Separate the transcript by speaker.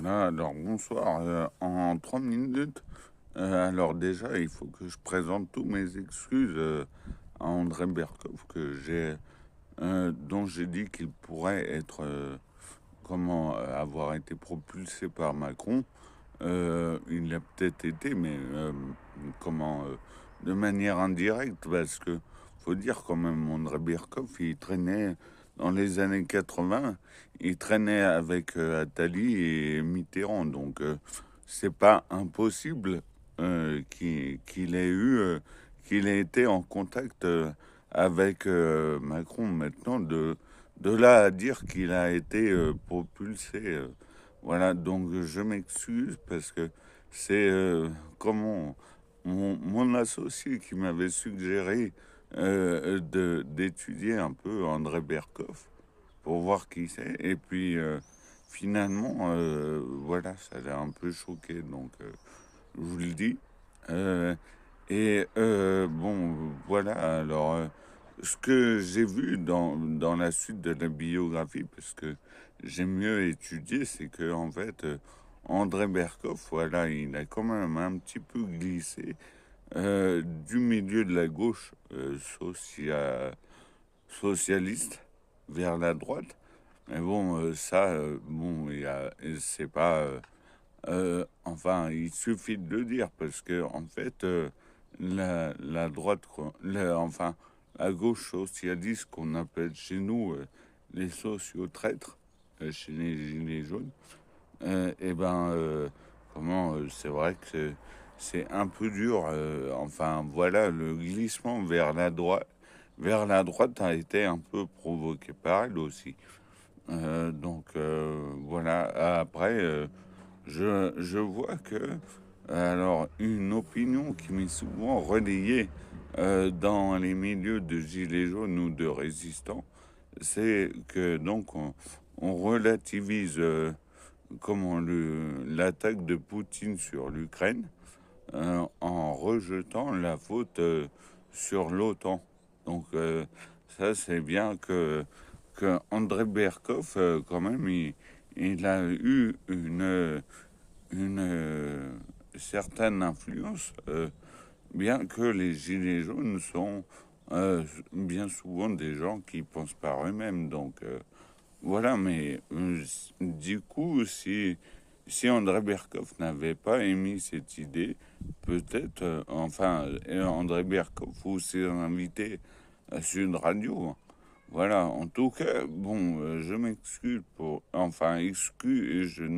Speaker 1: Voilà, alors bonsoir. En 3 minutes, alors déjà, il faut que je présente tous mes excuses à André Berkoff dont j'ai dit qu'il pourrait être, avoir été propulsé par Macron. Il l'a peut-être été, mais de manière indirecte, parce que faut dire quand même, André Berkoff, il traînait dans les années 80, il traînait avec Attali et Mitterrand, donc c'est pas impossible qu'il ait qu'il ait été en contact avec Macron. Maintenant, de là à dire qu'il a été propulsé. Voilà, donc je m'excuse parce que c'est mon associé qui m'avait suggéré d'étudier un peu André Berkoff pour voir qui c'est. Et puis finalement, voilà, ça l'a un peu choqué, donc je vous le dis. Euh, bon, voilà, alors ce que j'ai vu dans la suite de la biographie, parce que j'ai mieux étudié, c'est que en fait, André Berkoff, voilà, il a quand même un petit peu glissé du milieu de la gauche socialiste vers la droite. Mais bon, bon, c'est pas. Enfin, il suffit de le dire parce que en fait, la droite, enfin, la gauche socialiste qu'on appelle chez nous les sociotraîtres, chez les gilets jaunes, et ben, c'est vrai que c'est un peu dur. Enfin, voilà, le glissement vers la droite a été un peu provoqué par elle aussi. Voilà. Après, je vois que, alors, une opinion qui m'est souvent relayée dans les milieux de gilets jaunes ou de résistants, c'est que donc on relativise l'attaque de Poutine sur l'Ukraine en rejetant la faute sur l'OTAN. Donc ça c'est bien que André Berkoff quand même il a eu une certaine influence, bien que les gilets jaunes sont bien souvent des gens qui pensent par eux-mêmes. Donc voilà, mais du coup, si André Berkoff n'avait pas émis cette idée, peut-être, André Berkoff ou ses invités à Sud Radio. Voilà, en tout cas, bon, je m'excuse excuse, je